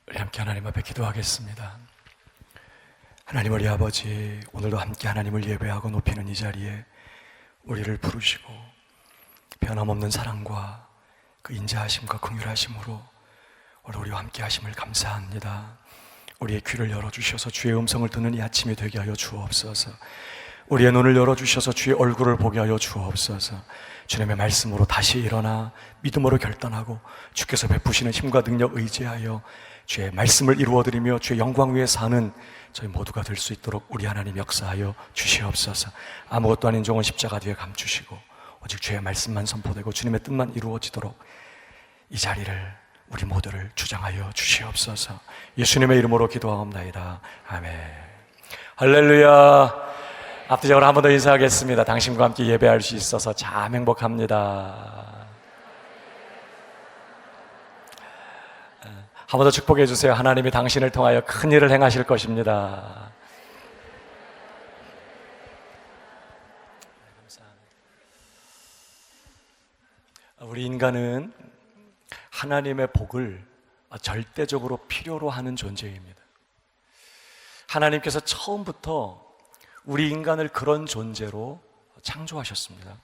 우리 함께 하나님 앞에 기도하겠습니다. 하나님 우리 아버지, 오늘도 함께 하나님을 예배하고 높이는 이 자리에 우리를 부르시고 변함없는 사랑과 그 인자하심과 긍휼하심으로 오늘 우리와 함께 하심을 감사합니다. 우리의 귀를 열어주셔서 주의 음성을 듣는 이 아침이 되게 하여 주옵소서. 우리의 눈을 열어주셔서 주의 얼굴을 보게 하여 주옵소서. 주님의 말씀으로 다시 일어나 믿음으로 결단하고 주께서 베푸시는 힘과 능력 의지하여 주의 말씀을 이루어드리며 주의 영광 위에 사는 저희 모두가 될 수 있도록 우리 하나님 역사하여 주시옵소서. 아무것도 아닌 종은 십자가 뒤에 감추시고 오직 주의 말씀만 선포되고 주님의 뜻만 이루어지도록 이 자리를 우리 모두를 주장하여 주시옵소서. 예수님의 이름으로 기도하옵나이다. 아멘. 할렐루야. 앞뒤적으로 한 번 더 인사하겠습니다. 당신과 함께 예배할 수 있어서 참 행복합니다. 한 번 더 축복해 주세요. 하나님이 당신을 통하여 큰 일을 행하실 것입니다. 우리 인간은 하나님의 복을 절대적으로 필요로 하는 존재입니다. 하나님께서 처음부터 우리 인간을 그런 존재로 창조하셨습니다.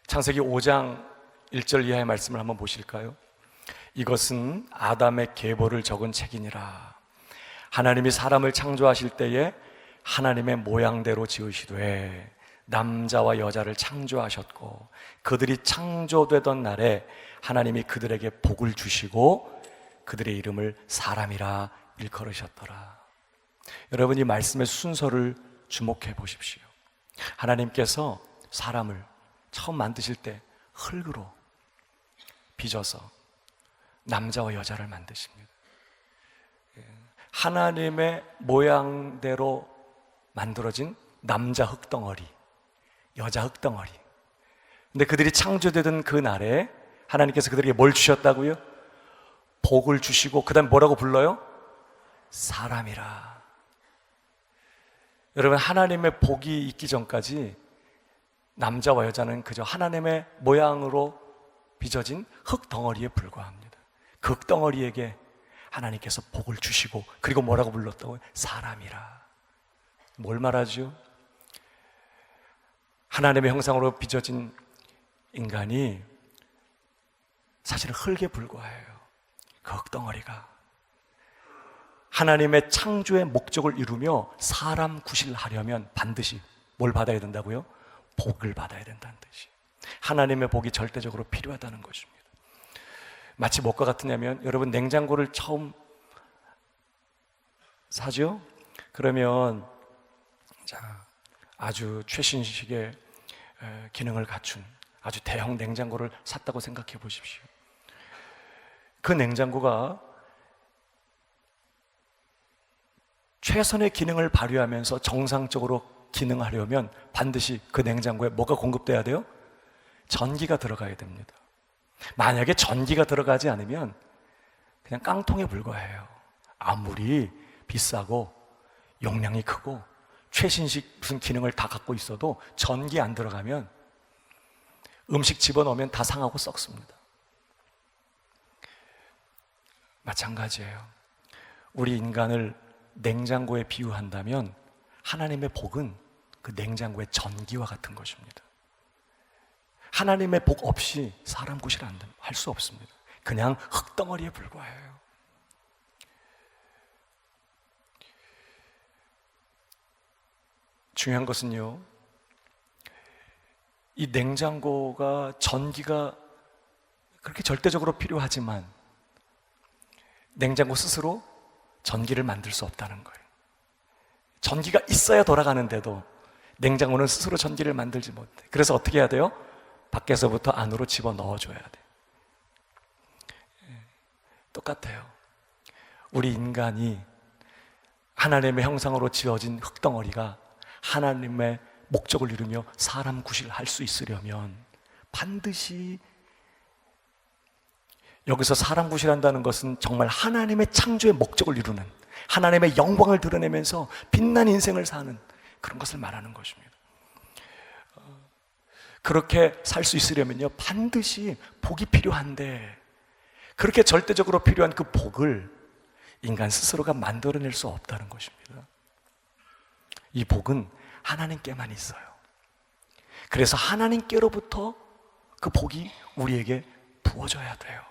창세기 5장 1절 이하의 말씀을 한번 보실까요? 이것은 아담의 계보를 적은 책이니라. 하나님이 사람을 창조하실 때에 하나님의 모양대로 지으시되 남자와 여자를 창조하셨고 그들이 창조되던 날에 하나님이 그들에게 복을 주시고 그들의 이름을 사람이라 일컬으셨더라. 여러분, 이 말씀의 순서를 주목해 보십시오. 하나님께서 사람을 처음 만드실 때 흙으로 빚어서 남자와 여자를 만드십니다. 하나님의 모양대로 만들어진 남자 흙덩어리, 여자 흙덩어리. 근데 그들이 창조되던 그 날에 하나님께서 그들에게 뭘 주셨다고요? 복을 주시고 그 다음 뭐라고 불러요? 사람이라. 여러분, 하나님의 복이 있기 전까지 남자와 여자는 그저 하나님의 모양으로 빚어진 흙덩어리에 불과합니다. 그 흙덩어리에게 하나님께서 복을 주시고 그리고 뭐라고 불렀다고요? 사람이라. 뭘 말하죠? 하나님의 형상으로 빚어진 인간이 사실은 흙에 불과해요. 그 흙덩어리가 하나님의 창조의 목적을 이루며 사람 구실하려면 반드시 뭘 받아야 된다고요? 복을 받아야 된다는 뜻이. 하나님의 복이 절대적으로 필요하다는 것입니다. 마치 뭐가 같으냐면, 여러분 냉장고를 처음 사죠? 그러면 아주 최신식의 기능을 갖춘 아주 대형 냉장고를 샀다고 생각해 보십시오. 그 냉장고가 최선의 기능을 발휘하면서 정상적으로 기능하려면 반드시 그 냉장고에 뭐가 공급돼야 돼요? 전기가 들어가야 됩니다. 만약에 전기가 들어가지 않으면 그냥 깡통에 불과해요. 아무리 비싸고 용량이 크고 최신식 무슨 기능을 다 갖고 있어도 전기 안 들어가면 음식 집어넣으면 다 상하고 썩습니다. 마찬가지예요. 우리 인간을 냉장고에 비유한다면 하나님의 복은 그 냉장고의 전기와 같은 것입니다. 하나님의 복 없이 사람 구실 할 수 없습니다. 그냥 흙덩어리에 불과해요. 중요한 것은요, 이 냉장고가 전기가 그렇게 절대적으로 필요하지만 냉장고 스스로 전기를 만들 수 없다는 거예요. 전기가 있어야 돌아가는데도 냉장고는 스스로 전기를 만들지 못해. 그래서 어떻게 해야 돼요? 밖에서부터 안으로 집어넣어줘야 돼. 똑같아요. 우리 인간이 하나님의 형상으로 지어진 흙덩어리가 하나님의 목적을 이루며 사람 구실할 수 있으려면 반드시, 여기서 사람 구실한다는 것은 정말 하나님의 창조의 목적을 이루는, 하나님의 영광을 드러내면서 빛난 인생을 사는 그런 것을 말하는 것입니다. 그렇게 살 수 있으려면요, 반드시 복이 필요한데 그렇게 절대적으로 필요한 그 복을 인간 스스로가 만들어낼 수 없다는 것입니다. 이 복은 하나님께만 있어요. 그래서 하나님께로부터 그 복이 우리에게 부어져야 돼요.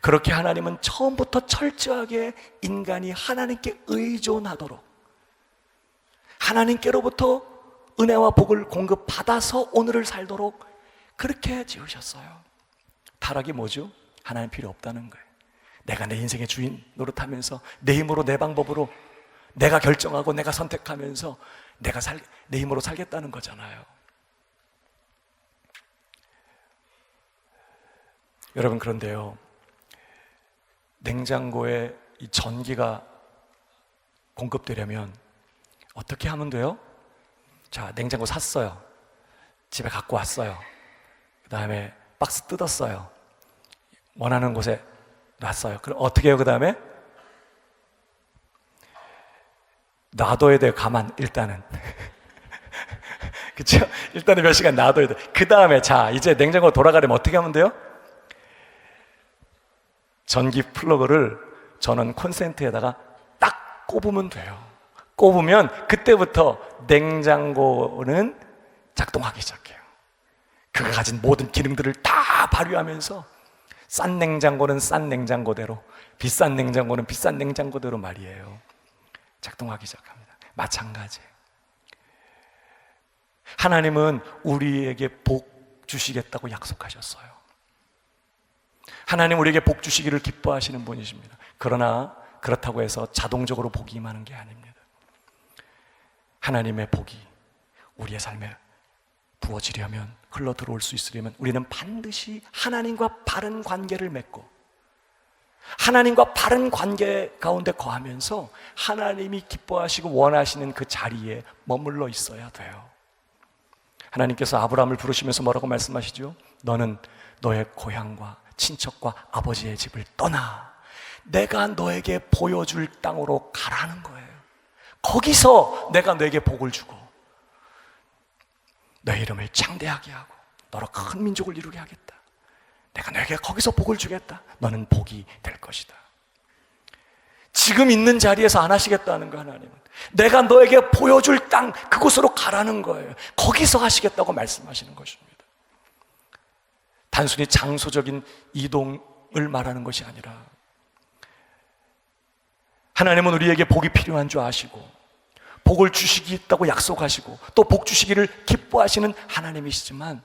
그렇게 하나님은 처음부터 철저하게 인간이 하나님께 의존하도록, 하나님께로부터 은혜와 복을 공급받아서 오늘을 살도록 그렇게 지으셨어요. 타락이 뭐죠? 하나님 필요 없다는 거예요. 내가 내 인생의 주인 노릇하면서 내 힘으로, 내 방법으로 내가 결정하고 내가 선택하면서 내 힘으로 살겠다는 거잖아요. 여러분, 그런데요, 냉장고에 이 전기가 공급되려면 어떻게 하면 돼요? 자, 냉장고 샀어요. 집에 갖고 왔어요. 그 다음에 박스 뜯었어요. 원하는 곳에 놨어요. 그럼 어떻게 해요? 그 다음에 놔둬야 돼요. 가만, 일단은. 그쵸? 일단은 몇 시간 놔둬야 돼요. 그 다음에 자, 이제 냉장고 돌아가려면 어떻게 하면 돼요? 전기 플러그를 저는 콘센트에다가 딱 꼽으면 돼요. 꼽으면 그때부터 냉장고는 작동하기 시작해요. 그가 가진 모든 기능들을 다 발휘하면서 싼 냉장고는 싼 냉장고대로, 비싼 냉장고는 비싼 냉장고대로 말이에요, 작동하기 시작합니다. 마찬가지, 하나님은 우리에게 복 주시겠다고 약속하셨어요. 하나님 우리에게 복 주시기를 기뻐하시는 분이십니다. 그러나 그렇다고 해서 자동적으로 복이 임하는 게 아닙니다. 하나님의 복이 우리의 삶에 부어지려면, 흘러 들어올 수 있으려면 우리는 반드시 하나님과 바른 관계를 맺고 하나님과 바른 관계 가운데 거하면서 하나님이 기뻐하시고 원하시는 그 자리에 머물러 있어야 돼요. 하나님께서 아브라함을 부르시면서 뭐라고 말씀하시죠? 너는 너의 고향과 친척과 아버지의 집을 떠나 내가 너에게 보여줄 땅으로 가라는 거예요. 거기서 내가 너에게 복을 주고 너의 이름을 창대하게 하고 너로 큰 민족을 이루게 하겠다. 내가 너에게 거기서 복을 주겠다. 너는 복이 될 것이다. 지금 있는 자리에서 안 하시겠다는 거, 하나님은. 내가 너에게 보여줄 땅, 그곳으로 가라는 거예요. 거기서 하시겠다고 말씀하시는 것입니다. 단순히 장소적인 이동을 말하는 것이 아니라 하나님은 우리에게 복이 필요한 줄 아시고 복을 주시겠다고 약속하시고 또 복 주시기를 기뻐하시는 하나님이시지만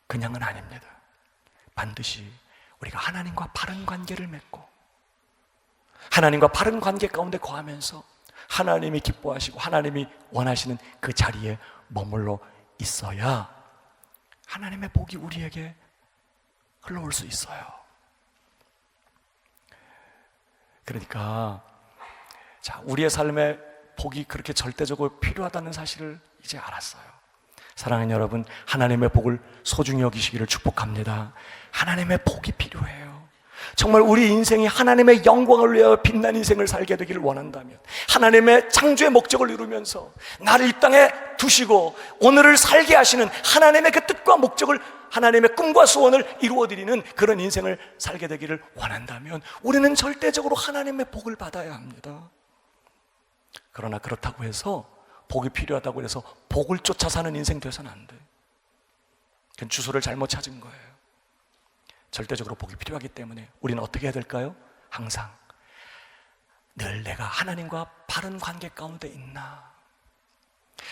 그냥은 아닙니다. 반드시 우리가 하나님과 바른 관계를 맺고 하나님과 바른 관계 가운데 거하면서 하나님이 기뻐하시고 하나님이 원하시는 그 자리에 머물러 있어야 하나님의 복이 우리에게 흘러올 수 있어요. 그러니까 자, 우리의 삶에 복이 그렇게 절대적으로 필요하다는 사실을 이제 알았어요. 사랑하는 여러분, 하나님의 복을 소중히 여기시기를 축복합니다. 하나님의 복이 필요해요. 정말 우리 인생이 하나님의 영광을 위하여 빛난 인생을 살게 되기를 원한다면, 하나님의 창조의 목적을 이루면서 나를 이 땅에 두시고 오늘을 살게 하시는 하나님의 그 뜻과 목적을, 하나님의 꿈과 소원을 이루어드리는 그런 인생을 살게 되기를 원한다면 우리는 절대적으로 하나님의 복을 받아야 합니다. 그러나 그렇다고 해서 복이 필요하다고 해서 복을 쫓아 사는 인생 되서는 안 돼. 그건 주소를 잘못 찾은 거예요. 절대적으로 복이 필요하기 때문에 우리는 어떻게 해야 될까요? 항상 늘 내가 하나님과 바른 관계 가운데 있나?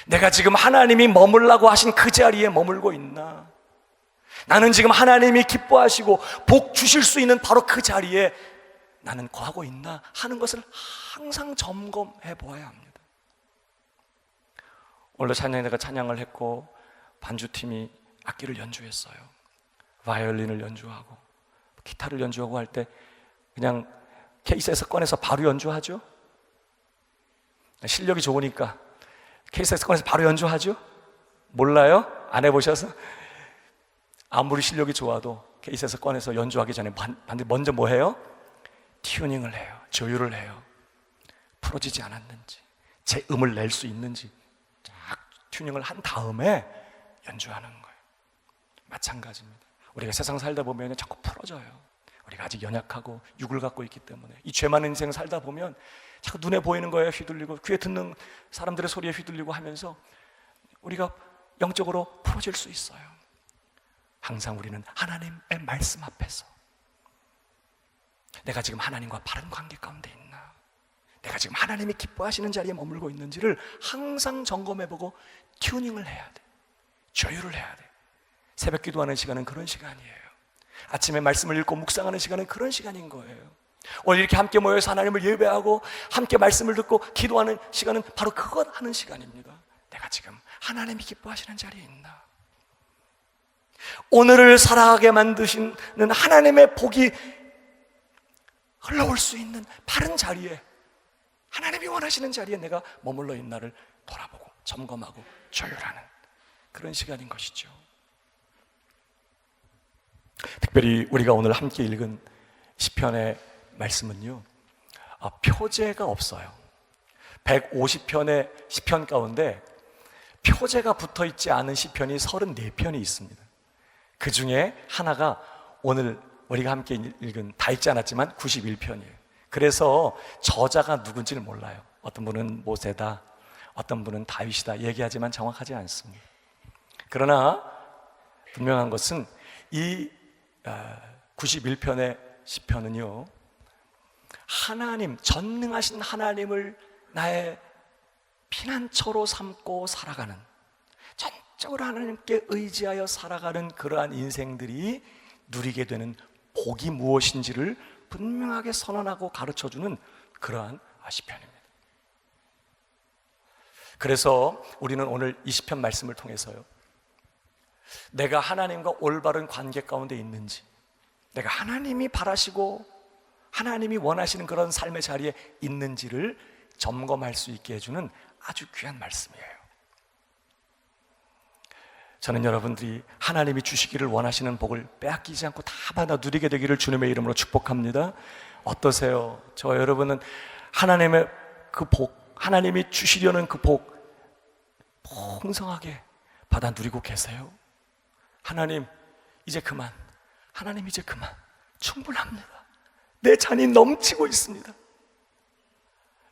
내가 지금 하나님이 머물라고 하신 그 자리에 머물고 있나? 나는 지금 하나님이 기뻐하시고 복 주실 수 있는 바로 그 자리에 나는 거하고 있나 하는 것을 항상 점검해 보아야 합니다. 오늘 찬양대가 찬양을 했고 반주팀이 악기를 연주했어요. 바이올린을 연주하고 기타를 연주하고 할 때 그냥 케이스에서 꺼내서 바로 연주하죠? 실력이 좋으니까 케이스에서 꺼내서 바로 연주하죠? 몰라요? 안 해보셔서? 아무리 실력이 좋아도 케이스에서 꺼내서 연주하기 전에 반드시 먼저 뭐 해요? 튜닝을 해요. 조율을 해요. 풀어지지 않았는지, 제 음을 낼 수 있는지 쫙 튜닝을 한 다음에 연주하는 거예요. 마찬가지입니다. 우리가 세상 살다 보면 자꾸 풀어져요. 우리가 아직 연약하고 육을 갖고 있기 때문에 이 죄 많은 인생 살다 보면 자꾸 눈에 보이는 거에 휘둘리고 귀에 듣는 사람들의 소리에 휘둘리고 하면서 우리가 영적으로 풀어질 수 있어요. 항상 우리는 하나님의 말씀 앞에서 내가 지금 하나님과 바른 관계 가운데 있나, 내가 지금 하나님이 기뻐하시는 자리에 머물고 있는지를 항상 점검해보고 튜닝을 해야 돼. 조율을 해야 돼. 새벽 기도하는 시간은 그런 시간이에요. 아침에 말씀을 읽고 묵상하는 시간은 그런 시간인 거예요. 오늘 이렇게 함께 모여서 하나님을 예배하고 함께 말씀을 듣고 기도하는 시간은 바로 그것 하는 시간입니다. 내가 지금 하나님이 기뻐하시는 자리에 있나, 오늘을 살아가게 만드시는 하나님의 복이 흘러올 수 있는 바른 자리에, 하나님이 원하시는 자리에 내가 머물러 있나를 돌아보고 점검하고 조율하는 그런 시간인 것이죠. 특별히 우리가 오늘 함께 읽은 시편의 말씀은요, 표제가 없어요. 150편의 시편 가운데 표제가 붙어있지 않은 시편이 34편이 있습니다. 그 중에 하나가 오늘 우리가 함께 읽은, 다 읽지 않았지만 91편이에요. 그래서 저자가 누군지를 몰라요. 어떤 분은 모세다, 어떤 분은 다윗이다 얘기하지만 정확하지 않습니다. 그러나 분명한 것은 이 91편의 시편은요, 하나님, 전능하신 하나님을 나의 피난처로 삼고 살아가는, 전적으로 하나님께 의지하여 살아가는 그러한 인생들이 누리게 되는 복이 무엇인지를 분명하게 선언하고 가르쳐주는 그러한 시편입니다. 그래서 우리는 오늘 이 시편 말씀을 통해서요, 내가 하나님과 올바른 관계 가운데 있는지, 내가 하나님이 바라시고 하나님이 원하시는 그런 삶의 자리에 있는지를 점검할 수 있게 해주는 아주 귀한 말씀이에요. 저는 여러분들이 하나님이 주시기를 원하시는 복을 빼앗기지 않고 다 받아 누리게 되기를 주님의 이름으로 축복합니다. 어떠세요? 저 여러분은 하나님의 그 복, 하나님이 주시려는 그 복 풍성하게 받아 누리고 계세요? 하나님 이제 그만, 하나님 이제 그만, 충분합니다, 내 잔이 넘치고 있습니다,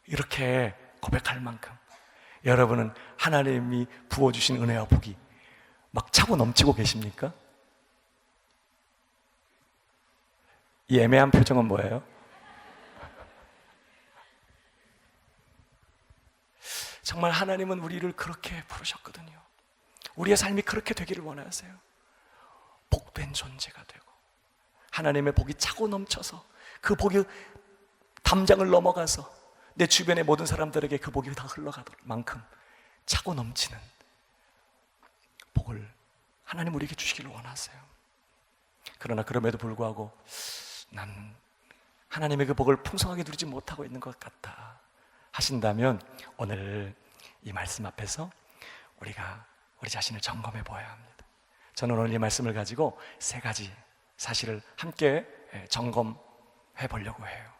이렇게 고백할 만큼 여러분은 하나님이 부어주신 은혜와 복이 막 차고 넘치고 계십니까? 이 애매한 표정은 뭐예요? 정말 하나님은 우리를 그렇게 부르셨거든요. 우리의 삶이 그렇게 되기를 원하세요. 복된 존재가 되고 하나님의 복이 차고 넘쳐서 그 복이 담장을 넘어가서 내 주변의 모든 사람들에게 그 복이 다 흘러가도록 만큼 차고 넘치는 복을 하나님 우리에게 주시기를 원하세요. 그러나 그럼에도 불구하고 난 하나님의 그 복을 풍성하게 누리지 못하고 있는 것 같다 하신다면 오늘 이 말씀 앞에서 우리가 우리 자신을 점검해 보아야 합니다. 저는 오늘 이 말씀을 가지고 세 가지 사실을 함께 점검해 보려고 해요.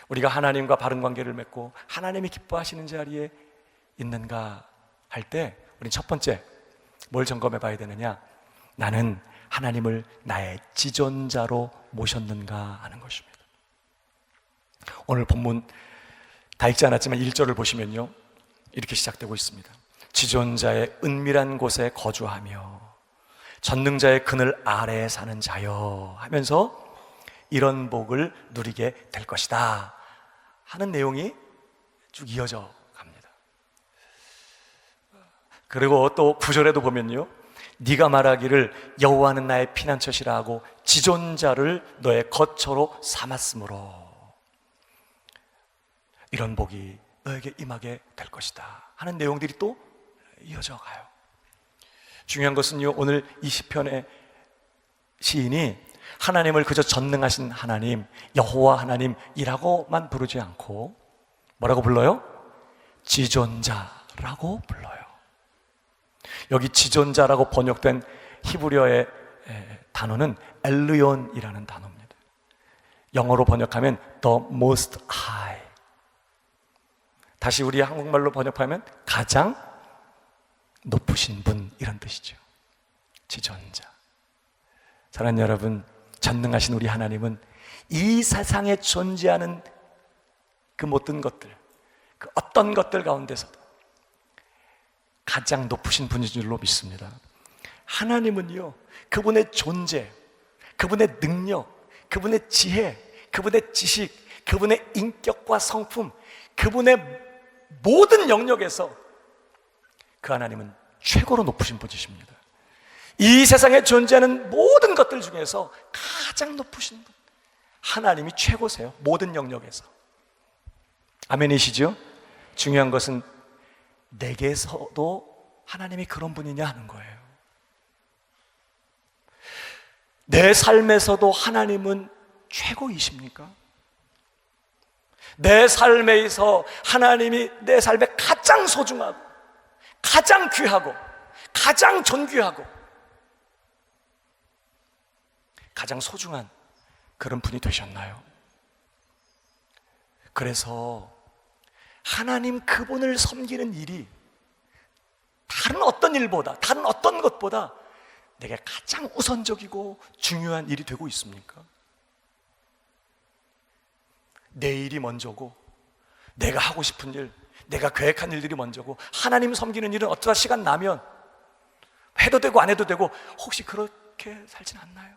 우리가 하나님과 바른 관계를 맺고 하나님이 기뻐하시는 자리에 있는가 할 때 우리 첫 번째 뭘 점검해 봐야 되느냐, 나는 하나님을 나의 지존자로 모셨는가 하는 것입니다. 오늘 본문 다 읽지 않았지만 1절을 보시면요, 이렇게 시작되고 있습니다. 지존자의 은밀한 곳에 거주하며 전능자의 그늘 아래에 사는 자여 하면서 이런 복을 누리게 될 것이다 하는 내용이 쭉 이어져 갑니다. 그리고 또 9절에도 보면요, 네가 말하기를 여호와는 나의 피난처시라 하고 지존자를 너의 거처로 삼았으므로 이런 복이 너에게 임하게 될 것이다 하는 내용들이 또 이어져 가요. 중요한 것은요, 오늘 이 시편의 시인이 하나님을 그저 전능하신 하나님, 여호와 하나님이라고만 부르지 않고 뭐라고 불러요? 지존자라고 불러요. 여기 지존자라고 번역된 히브리어의 단어는 엘르온이라는 단어입니다. 영어로 번역하면 The Most High. 다시 우리 한국말로 번역하면 가장 높으신 분, 이런 뜻이죠. 지존자. 사랑하는 여러분, 전능하신 우리 하나님은 이 세상에 존재하는 그 모든 것들, 그 어떤 것들 가운데서도 가장 높으신 분인 줄로 믿습니다. 하나님은요, 그분의 존재, 그분의 능력, 그분의 지혜, 그분의 지식, 그분의 인격과 성품, 그분의 모든 영역에서 그 하나님은 최고로 높으신 분이십니다. 이 세상에 존재하는 모든 것들 중에서 가장 높으신 분, 하나님이 최고세요. 모든 영역에서. 아멘이시죠? 중요한 것은 내게서도 하나님이 그런 분이냐 하는 거예요. 내 삶에서도 하나님은 최고이십니까? 내 삶에서 하나님이 내 삶에 가장 소중하고 가장 귀하고 가장 존귀하고 가장 소중한 그런 분이 되셨나요? 그래서 하나님 그분을 섬기는 일이 다른 어떤 일보다, 다른 어떤 것보다 내게 가장 우선적이고 중요한 일이 되고 있습니까? 내 일이 먼저고, 내가 하고 싶은 일, 내가 계획한 일들이 먼저고, 하나님 섬기는 일은 어쩌다 시간 나면 해도 되고 안 해도 되고, 혹시 그렇게 살진 않나요?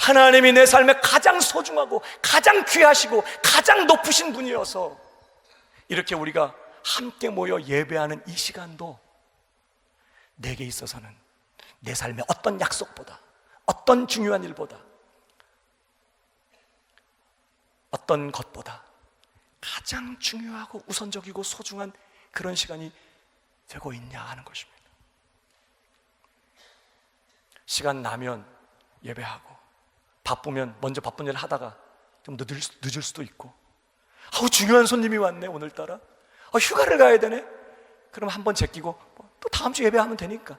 하나님이 내 삶에 가장 소중하고 가장 귀하시고 가장 높으신 분이어서 이렇게 우리가 함께 모여 예배하는 이 시간도 내게 있어서는 내 삶의 어떤 약속보다, 어떤 중요한 일보다, 어떤 것보다 가장 중요하고 우선적이고 소중한 그런 시간이 되고 있냐 하는 것입니다. 시간 나면 예배하고, 바쁘면 먼저 바쁜 일 하다가 좀 늦을 수도 있고, 중요한 손님이 왔네 오늘따라, 휴가를 가야 되네, 그럼 한번 제끼고 또 다음 주 예배하면 되니까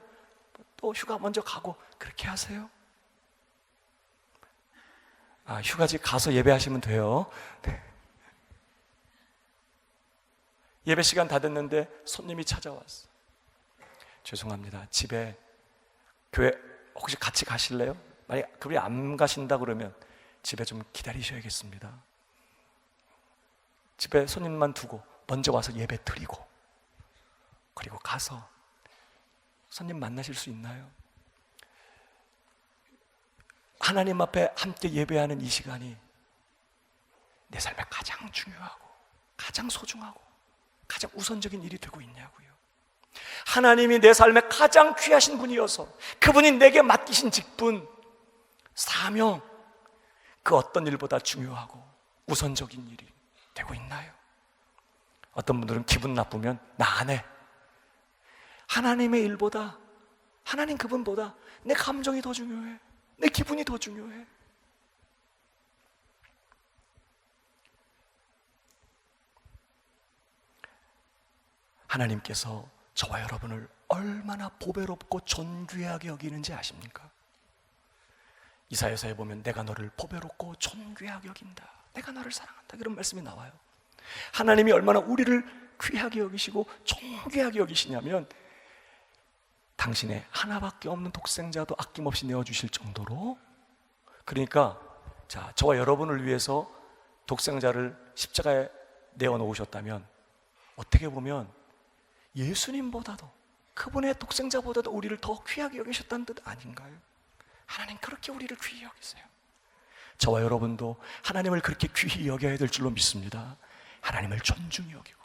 또 휴가 먼저 가고, 그렇게 하세요. 휴가지 가서 예배하시면 돼요. 네. 예배 시간 다 됐는데 손님이 찾아왔어. 죄송합니다, 집에 교회 혹시 같이 가실래요? 만약 그분이 안 가신다 그러면 집에 좀 기다리셔야겠습니다. 집에 손님만 두고 먼저 와서 예배 드리고, 그리고 가서 손님 만나실 수 있나요? 하나님 앞에 함께 예배하는 이 시간이 내 삶에 가장 중요하고 가장 소중하고 가장 우선적인 일이 되고 있냐고요. 하나님이 내 삶에 가장 귀하신 분이어서 그분이 내게 맡기신 직분, 사명, 그 어떤 일보다 중요하고 우선적인 일이 되고 있나요? 어떤 분들은 기분 나쁘면 나 안 해. 하나님의 일보다, 하나님 그분보다 내 감정이 더 중요해, 내 기분이 더 중요해. 하나님께서 저와 여러분을 얼마나 보배롭고 존귀하게 여기는지 아십니까? 이사야서에 보면 내가 너를 보배롭고 존귀하게 여긴다, 내가 너를 사랑한다, 그런 말씀이 나와요. 하나님이 얼마나 우리를 귀하게 여기시고 존귀하게 여기시냐면 당신의 하나밖에 없는 독생자도 아낌없이 내어주실 정도로, 그러니까 저와 여러분을 위해서 독생자를 십자가에 내어놓으셨다면 어떻게 보면 예수님보다도, 그분의 독생자보다도 우리를 더 귀하게 여기셨다는 뜻 아닌가요? 하나님 그렇게 우리를 귀히 여기세요. 저와 여러분도 하나님을 그렇게 귀히 여겨야 될 줄로 믿습니다. 하나님을 존중히 여기고,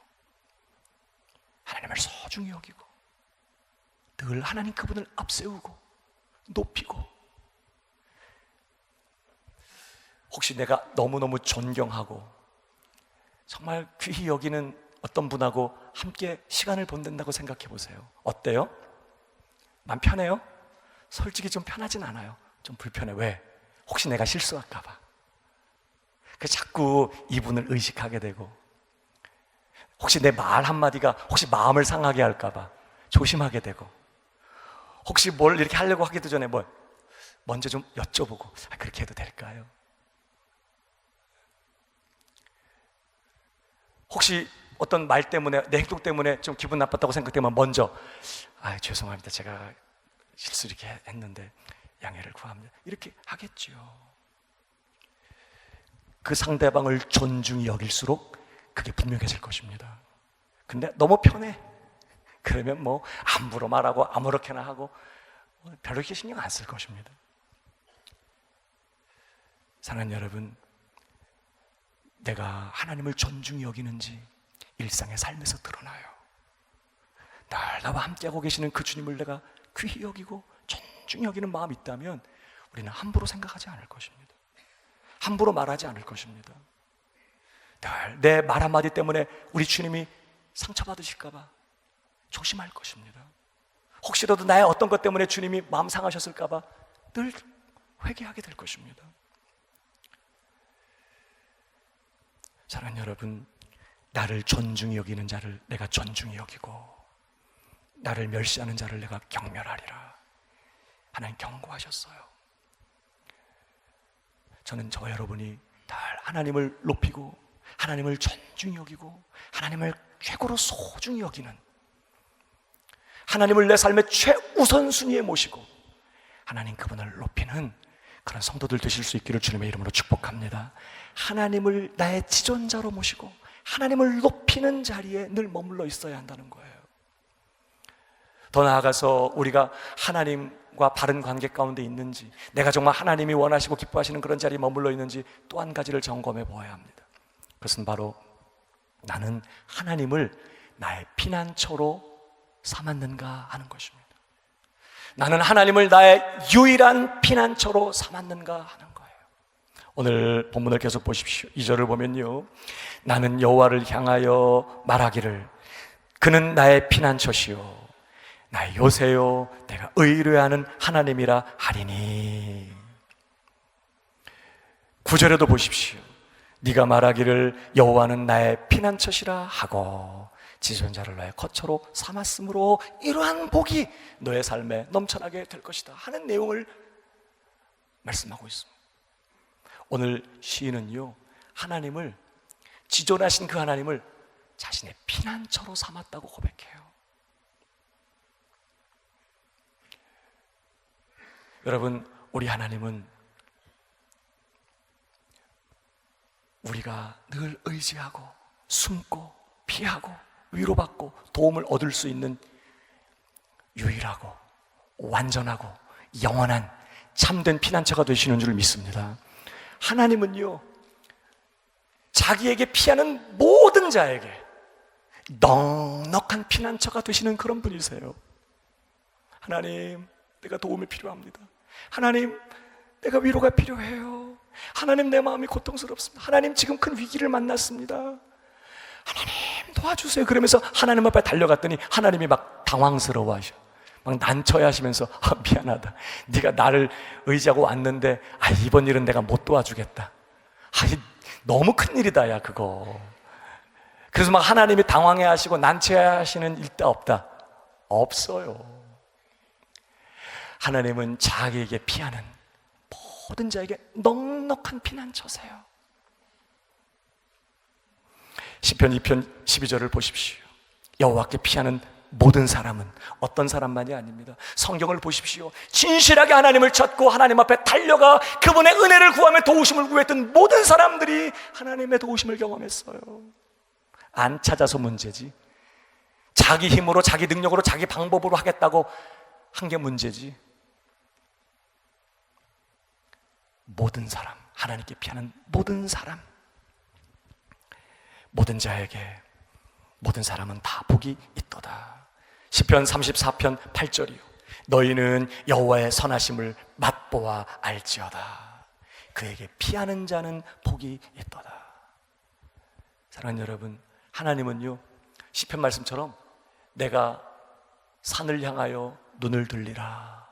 하나님을 소중히 여기고, 늘 하나님 그분을 앞세우고 높이고, 혹시 내가 너무너무 존경하고 정말 귀히 여기는 어떤 분하고 함께 시간을 보낸다고 생각해 보세요. 어때요? 마음 편해요? 솔직히 좀 편하진 않아요. 좀 불편해. 왜? 혹시 내가 실수할까 봐. 자꾸 이분을 의식하게 되고, 혹시 내 말 한마디가 혹시 마음을 상하게 할까 봐 조심하게 되고, 혹시 뭘 이렇게 하려고 하기도 전에 먼저 좀 여쭤보고, 그렇게 해도 될까요? 혹시 어떤 말 때문에, 내 행동 때문에 좀 기분 나빴다고 생각되면 먼저 죄송합니다, 제가 실수 이렇게 했는데 양해를 구합니다. 이렇게 하겠죠. 그 상대방을 존중히 여길수록 그게 분명해질 것입니다. 근데 너무 편해. 그러면 뭐 함부로 말하고 아무렇게나 하고 별로 이렇게 신경 안 쓸 것입니다. 사랑하는 여러분, 내가 하나님을 존중히 여기는지 일상의 삶에서 드러나요. 늘 나와 함께하고 계시는 그 주님을 내가 귀히 여기고 존중히 여기는 마음이 있다면 우리는 함부로 생각하지 않을 것입니다. 함부로 말하지 않을 것입니다. 늘 내 말 한마디 때문에 우리 주님이 상처받으실까 봐 조심할 것입니다. 혹시라도 나의 어떤 것 때문에 주님이 마음 상하셨을까 봐 늘 회개하게 될 것입니다. 사랑하는 여러분, 나를 존중히 여기는 자를 내가 존중히 여기고 나를 멸시하는 자를 내가 경멸하리라. 하나님 경고하셨어요. 저는 저와 여러분이 늘 하나님을 높이고 하나님을 존중히 여기고 하나님을 최고로 소중히 여기는, 하나님을 내 삶의 최우선순위에 모시고 하나님 그분을 높이는 그런 성도들 되실 수 있기를 주님의 이름으로 축복합니다. 하나님을 나의 지존자로 모시고 하나님을 높이는 자리에 늘 머물러 있어야 한다는 거예요. 더 나아가서 우리가 하나님과 바른 관계 가운데 있는지, 내가 정말 하나님이 원하시고 기뻐하시는 그런 자리에 머물러 있는지 또 한 가지를 점검해 보아야 합니다. 그것은 바로 나는 하나님을 나의 피난처로 삼았는가 하는 것입니다. 나는 하나님을 나의 유일한 피난처로 삼았는가 하는 거예요. 오늘 본문을 계속 보십시오. 2절을 보면요, 나는 여호와를 향하여 말하기를 그는 나의 피난처시요 나의 요새요 내가 의뢰하는 하나님이라 하리니. 9절에도 보십시오. 네가 말하기를 여호와는 나의 피난처시라 하고 지존자를 나의 거처로 삼았으므로 이러한 복이 너의 삶에 넘쳐나게 될 것이다 하는 내용을 말씀하고 있습니다. 오늘 시인은요, 하나님을, 지존하신 그 하나님을 자신의 피난처로 삼았다고 고백해요. 여러분, 우리 하나님은 우리가 늘 의지하고 숨고 피하고 위로받고 도움을 얻을 수 있는 유일하고 완전하고 영원한 참된 피난처가 되시는 줄 믿습니다. 하나님은요, 자기에게 피하는 모든 자에게 넉넉한 피난처가 되시는 그런 분이세요. 하나님, 내가 도움이 필요합니다. 하나님, 내가 위로가 필요해요. 하나님, 내 마음이 고통스럽습니다. 하나님, 지금 큰 위기를 만났습니다. 하나님 도와주세요. 그러면서 하나님 앞에 달려갔더니 하나님이 막 당황스러워하셔. 막 난처해 하시면서 미안하다. 네가 나를 의지하고 왔는데 이번 일은 내가 못 도와주겠다. 너무 큰일이다 야 그거. 그래서 막 하나님이 당황해 하시고 난처해 하시는 일 없다. 없어요. 하나님은 자기에게 피하는 모든 자에게 넉넉한 피난처세요. 시편 2편 12절을 보십시오. 여호와께 피하는 모든 사람은 어떤 사람만이 아닙니다. 성경을 보십시오. 진실하게 하나님을 찾고 하나님 앞에 달려가 그분의 은혜를 구하며 도우심을 구했던 모든 사람들이 하나님의 도우심을 경험했어요. 안 찾아서 문제지, 자기 힘으로 자기 능력으로 자기 방법으로 하겠다고 한 게 문제지. 모든 사람, 하나님께 피하는 모든 사람, 모든 자에게 모든 사람은 다 복이 있도다. 시편 34편 8절이요 너희는 여호와의 선하심을 맛보아 알지어다. 그에게 피하는 자는 복이 있도다. 사랑하는 여러분, 하나님은요, 시편 말씀처럼 내가 산을 향하여 눈을 들리라.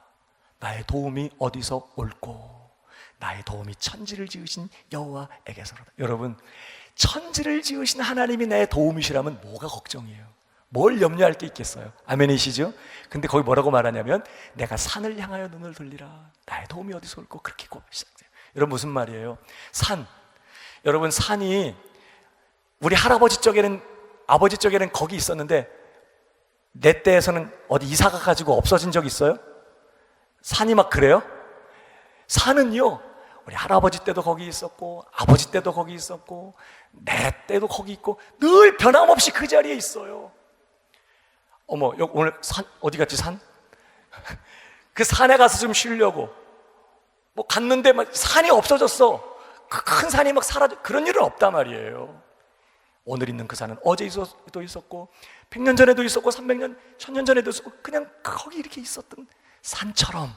나의 도움이 어디서 올꼬? 나의 도움이 천지를 지으신 여호와에게서로다. 여러분, 천지를 지으신 하나님이 내 도움이시라면 뭐가 걱정이에요? 뭘 염려할 게 있겠어요? 아멘이시죠? 근데 거기 뭐라고 말하냐면 내가 산을 향하여 눈을 돌리라. 나의 도움이 어디서 올고 그렇게 시작돼요. 여러분, 무슨 말이에요? 산, 여러분, 산이 우리 할아버지 쪽에는, 아버지 쪽에는 거기 있었는데 내 때에서는 어디 이사 가가지고 없어진 적 있어요? 산이 막 그래요? 산은요, 우리 할아버지 때도 거기 있었고 아버지 때도 거기 있었고 내 때도 거기 있고 늘 변함없이 그 자리에 있어요. 어머, 오늘 산 어디 갔지? 산? 그 산에 가서 좀 쉬려고 뭐 갔는데 막 산이 없어졌어. 그 큰 산이 막 사라져. 그런 일은 없단 말이에요. 오늘 있는 그 산은 어제도 있었고 100년 전에도 있었고 300년, 1000년 전에도 있었고 그냥 거기 이렇게 있었던 산처럼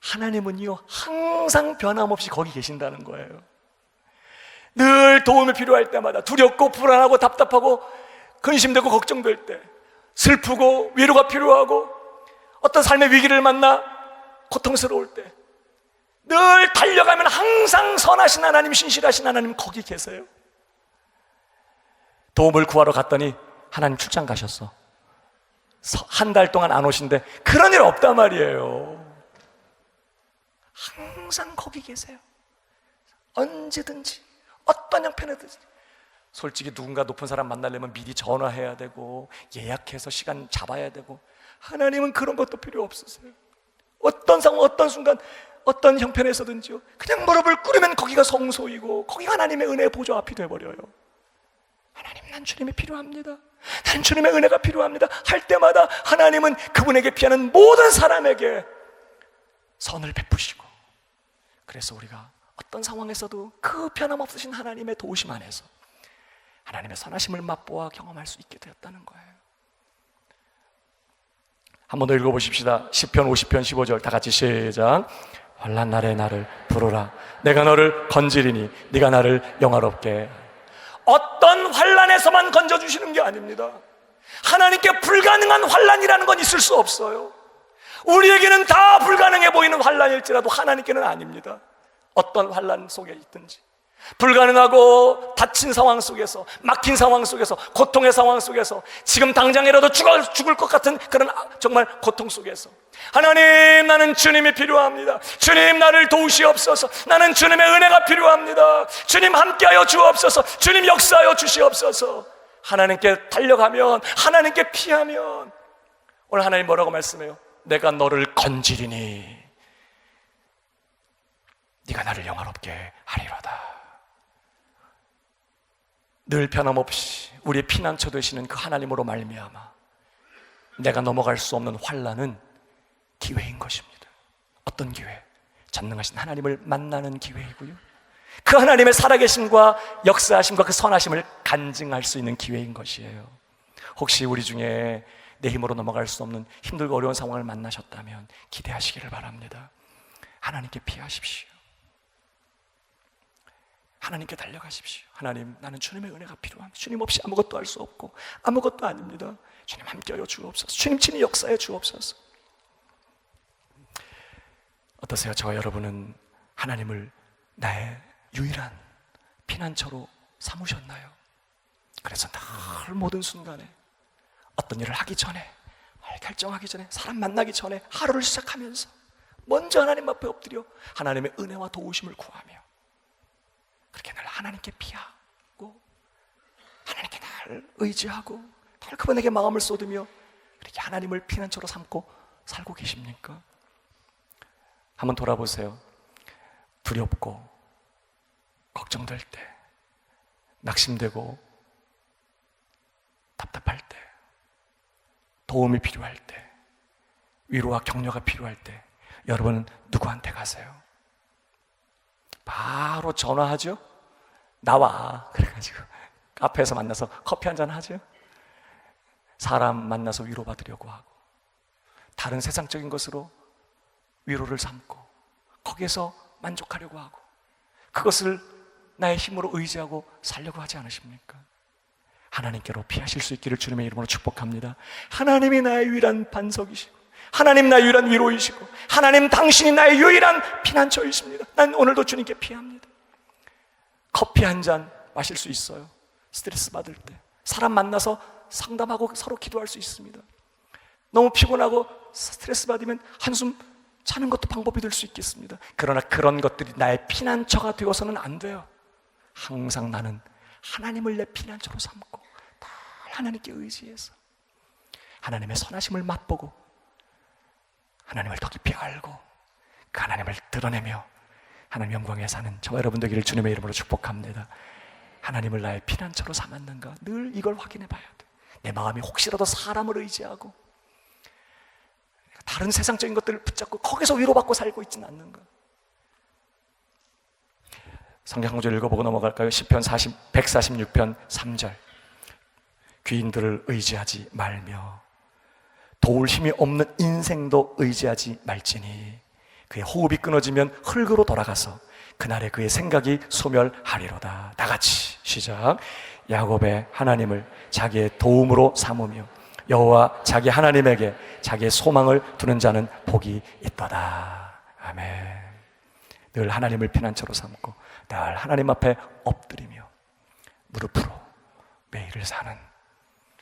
하나님은요 항상 변함없이 거기 계신다는 거예요. 늘 도움이 필요할 때마다, 두렵고 불안하고 답답하고 근심되고 걱정될 때, 슬프고 위로가 필요하고 어떤 삶의 위기를 만나 고통스러울 때 늘 달려가면 항상 선하신 하나님, 신실하신 하나님 거기 계세요. 도움을 구하러 갔더니 하나님 출장 가셨어. 한 달 동안 안 오신대. 그런 일 없단 말이에요. 항상 거기 계세요. 언제든지 어떤 형편이든지. 솔직히 누군가 높은 사람 만나려면 미리 전화해야 되고 예약해서 시간 잡아야 되고, 하나님은 그런 것도 필요 없으세요. 어떤 상황, 어떤 순간, 어떤 형편에서든지요 그냥 무릎을 꿇으면 거기가 성소이고 거기가 하나님의 은혜의 보좌 앞이 돼버려요. 하나님, 난 주님이 필요합니다, 난 주님의 은혜가 필요합니다 할 때마다 하나님은 그분에게 피하는 모든 사람에게 선을 베푸시고, 그래서 우리가 어떤 상황에서도 그 변함없으신 하나님의 도우심 안에서 하나님의 선하심을 맛보아 경험할 수 있게 되었다는 거예요. 한 번 더 읽어보십시다. 시편 50편 15절 다 같이 시작. 환난 날에 나를 부르라. 내가 너를 건지리니 네가 나를 영화롭게. 어떤 환난에서만 건져주시는 게 아닙니다. 하나님께 불가능한 환난이라는 건 있을 수 없어요. 우리에게는 다 불가능해 보이는 환난일지라도 하나님께는 아닙니다. 어떤 환난 속에 있든지, 불가능하고 다친 상황 속에서, 막힌 상황 속에서, 고통의 상황 속에서, 지금 당장이라도 죽을 것 같은 그런 정말 고통 속에서 하나님, 나는 주님이 필요합니다. 주님, 나를 도우시옵소서. 나는 주님의 은혜가 필요합니다. 주님, 함께하여 주옵소서. 주님, 역사하여 주시옵소서. 하나님께 달려가면, 하나님께 피하면, 오늘 하나님 뭐라고 말씀해요? 내가 너를 건지리니 네가 나를 영화롭게 하리로다. 늘 변함없이 우리의 피난처 되시는 그 하나님으로 말미암아 내가 넘어갈 수 없는 환난은 기회인 것입니다. 어떤 기회? 전능하신 하나님을 만나는 기회이고요, 그 하나님의 살아계심과 역사하심과 그 선하심을 간증할 수 있는 기회인 것이에요. 혹시 우리 중에 내 힘으로 넘어갈 수 없는 힘들고 어려운 상황을 만나셨다면 기대하시기를 바랍니다. 하나님께 피하십시오. 하나님께 달려가십시오. 하나님, 나는 주님의 은혜가 필요합니다. 주님 없이 아무것도 할 수 없고 아무것도 아닙니다. 주님, 함께하여 주옵소서. 주님 친히 역사해 주옵소서. 어떠세요? 저와 여러분은 하나님을 나의 유일한 피난처로 삼으셨나요? 그래서 늘 모든 순간에 어떤 일을 하기 전에, 결정하기 전에, 사람 만나기 전에, 하루를 시작하면서 먼저 하나님 앞에 엎드려 하나님의 은혜와 도우심을 구하며 그렇게 늘 하나님께 피하고 하나님께 늘 의지하고 늘 그분에게 마음을 쏟으며 그렇게 하나님을 피난처로 삼고 살고 계십니까? 한번 돌아보세요. 두렵고 걱정될 때, 낙심되고 답답할 때, 도움이 필요할 때, 위로와 격려가 필요할 때 여러분은 누구한테 가세요? 바로 전화하죠? 나와. 그래가지고 카페에서 만나서 커피 한잔 하죠? 사람 만나서 위로받으려고 하고 다른 세상적인 것으로 위로를 삼고 거기에서 만족하려고 하고 그것을 나의 힘으로 의지하고 살려고 하지 않으십니까? 하나님께로 피하실 수 있기를 주님의 이름으로 축복합니다. 하나님이 나의 유일한 반석이시고 하나님 나의 유일한 위로이시고 하나님 당신이 나의 유일한 피난처이십니다. 난 오늘도 주님께 피합니다. 커피 한 잔 마실 수 있어요. 스트레스 받을 때 사람 만나서 상담하고 서로 기도할 수 있습니다. 너무 피곤하고 스트레스 받으면 한숨 자는 것도 방법이 될 수 있겠습니다. 그러나 그런 것들이 나의 피난처가 되어서는 안 돼요. 항상 나는 하나님을 내 피난처로 삼고 다 하나님께 의지해서 하나님의 선하심을 맛보고 하나님을 더 깊이 알고 그 하나님을 드러내며 하나님 영광에 사는 저와 여러분 되기를 주님의 이름으로 축복합니다. 하나님을 나의 피난처로 삼았는가? 늘 이걸 확인해 봐야 돼. 내 마음이 혹시라도 사람을 의지하고 다른 세상적인 것들을 붙잡고 거기서 위로받고 살고 있지는 않는가? 성경 한 절 읽어보고 넘어갈까요? 시편 146편 3절. 귀인들을 의지하지 말며 도울 힘이 없는 인생도 의지하지 말지니 그의 호흡이 끊어지면 흙으로 돌아가서 그날에 그의 생각이 소멸하리로다. 다 같이 시작. 야곱의 하나님을 자기의 도움으로 삼으며 여호와 자기 하나님에게 자기의 소망을 두는 자는 복이 있도다. 아멘. 늘 하나님을 피난처로 삼고 늘 하나님 앞에 엎드리며 무릎으로 매일을 사는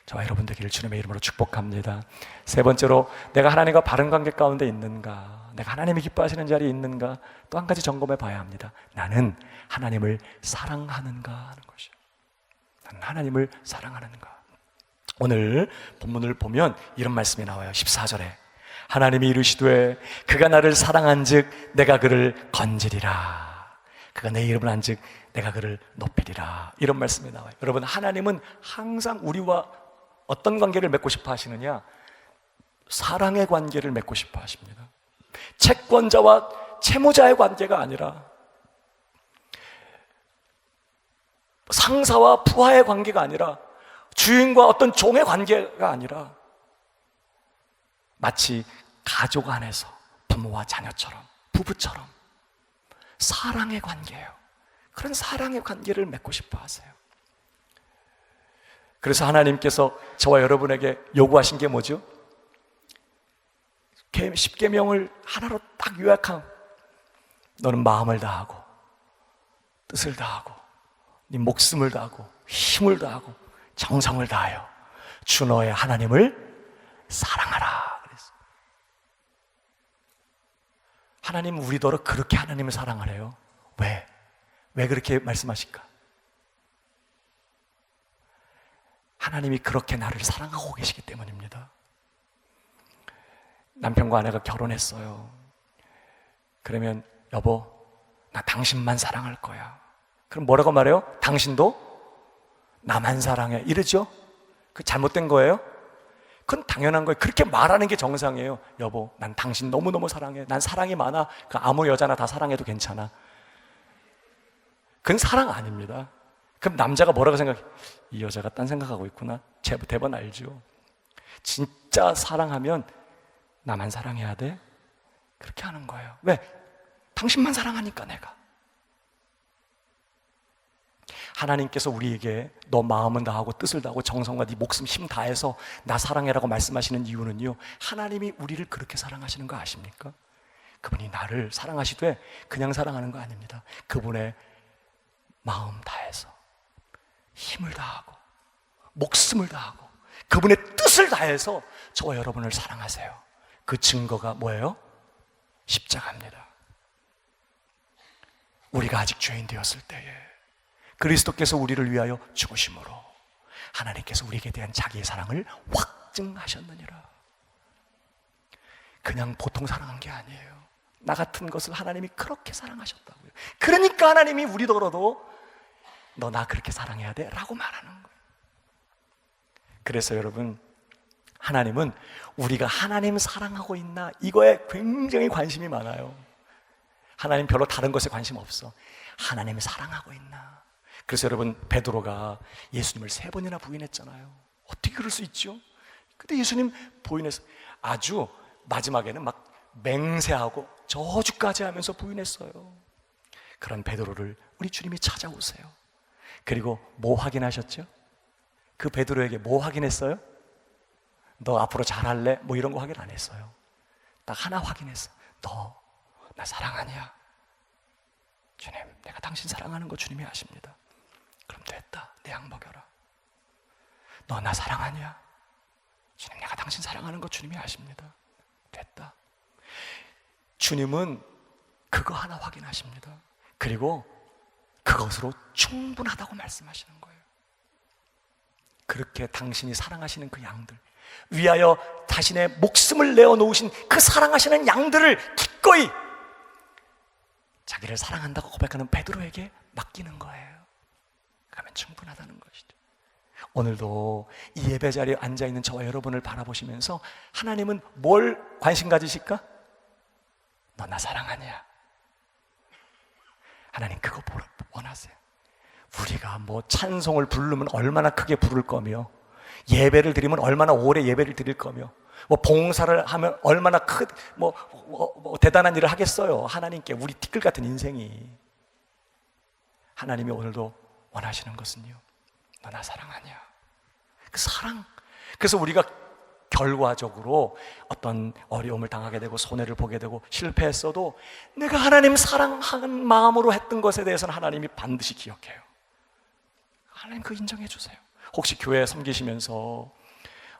저와 여러분 되기를 주님의 이름으로 축복합니다. 세 번째로, 내가 하나님과 바른 관계 가운데 있는가? 내가 하나님이 기뻐하시는 자리에 있는가? 또 한 가지 점검해 봐야 합니다. 나는 하나님을 사랑하는가 하는 것이요. 나는 하나님을 사랑하는가? 오늘 본문을 보면 이런 말씀이 나와요. 14절에 하나님이 이르시되 그가 나를 사랑한즉 내가 그를 건지리라. 그가 내 이름을 안즉 내가 그를 높이리라. 이런 말씀이 나와요. 여러분, 하나님은 항상 우리와 어떤 관계를 맺고 싶어 하시느냐? 사랑의 관계를 맺고 싶어 하십니다. 채권자와 채무자의 관계가 아니라, 상사와 부하의 관계가 아니라, 주인과 어떤 종의 관계가 아니라 마치 가족 안에서 부모와 자녀처럼, 부부처럼 사랑의 관계예요. 그런 사랑의 관계를 맺고 싶어 하세요. 그래서 하나님께서 저와 여러분에게 요구하신 게 뭐죠? 10계명을 하나로 딱 요약한, 너는 마음을 다하고 뜻을 다하고 네 목숨을 다하고 힘을 다하고 정성을 다하여 주 너의 하나님을 사랑하라 그랬어요. 하나님 우리더러 그렇게 하나님을 사랑하래요. 왜 그렇게 말씀하실까? 하나님이 그렇게 나를 사랑하고 계시기 때문입니다. 남편과 아내가 결혼했어요. 그러면 여보, 나 당신만 사랑할 거야. 그럼 뭐라고 말해요? 당신도 나만 사랑해 이러죠? 그 잘못된 거예요? 그건 당연한 거예요. 그렇게 말하는 게 정상이에요. 여보, 난 당신 너무너무 사랑해. 난 사랑이 많아. 그 아무 여자나 다 사랑해도 괜찮아. 그건 사랑 아닙니다. 그럼 남자가 뭐라고 생각해? 이 여자가 딴 생각하고 있구나. 대번 알죠. 진짜 사랑하면 나만 사랑해야 돼? 그렇게 하는 거예요. 왜? 당신만 사랑하니까 내가. 하나님께서 우리에게 너 마음은 다하고 뜻을 다하고 정성과 네 목숨 힘 다해서 나 사랑해라고 말씀하시는 이유는요, 하나님이 우리를 그렇게 사랑하시는 거 아십니까? 그분이 나를 사랑하시되 그냥 사랑하는 거 아닙니다. 그분의 마음 다해서 힘을 다하고 목숨을 다하고 그분의 뜻을 다해서 저와 여러분을 사랑하세요. 그 증거가 뭐예요? 십자가입니다. 우리가 아직 죄인 되었을 때에 그리스도께서 우리를 위하여 죽으심으로 하나님께서 우리에게 대한 자기의 사랑을 확증하셨느니라. 그냥 보통 사랑한 게 아니에요. 나 같은 것을 하나님이 그렇게 사랑하셨다고요. 그러니까 하나님이 우리더러도 너 나 그렇게 사랑해야 돼 라고 말하는 거예요. 그래서 여러분, 하나님은 우리가 하나님 사랑하고 있나 이거에 굉장히 관심이 많아요. 하나님 별로 다른 것에 관심 없어. 하나님 사랑하고 있나. 그래서 여러분, 베드로가 예수님을 3번이나 부인했잖아요. 어떻게 그럴 수 있죠? 근데 예수님 부인해서 아주 마지막에는 막 맹세하고 저주까지 하면서 부인했어요. 그런 베드로를 우리 주님이 찾아오세요. 그리고 뭐 확인하셨죠? 그 베드로에게 뭐 확인했어요? 너 앞으로 잘할래? 뭐 이런 거 확인 안 했어요. 딱 하나 확인했어. 너 나 사랑하냐? 주님, 내가 당신 사랑하는 거 주님이 아십니다. 그럼 됐다. 내 약 먹여라. 너 나 사랑하냐? 주님, 내가 당신 사랑하는 거 주님이 아십니다. 됐다. 주님은 그거 하나 확인하십니다. 그리고 그것으로 충분하다고 말씀하시는 거예요. 그렇게 당신이 사랑하시는 그 양들, 위하여 자신의 목숨을 내어놓으신 그 사랑하시는 양들을 기꺼이 자기를 사랑한다고 고백하는 베드로에게 맡기는 거예요. 그러면 충분하다는 것이죠. 오늘도 이 예배 자리에 앉아있는 저와 여러분을 바라보시면서 하나님은 뭘 관심 가지실까? 너 나 사랑하냐? 하나님 그거 원하세요. 우리가 뭐 찬송을 부르면 얼마나 크게 부를 거며, 예배를 드리면 얼마나 오래 예배를 드릴 거며, 뭐 봉사를 하면 얼마나 뭐 대단한 일을 하겠어요. 하나님께 우리 티끌 같은 인생이. 하나님이 오늘도 원하시는 것은요, 너 나 사랑하냐? 그 사랑. 그래서 우리가 결과적으로 어떤 어려움을 당하게 되고 손해를 보게 되고 실패했어도 내가 하나님 사랑하는 마음으로 했던 것에 대해서는 하나님이 반드시 기억해요. 하나님 그거 인정해 주세요. 혹시 교회 섬기시면서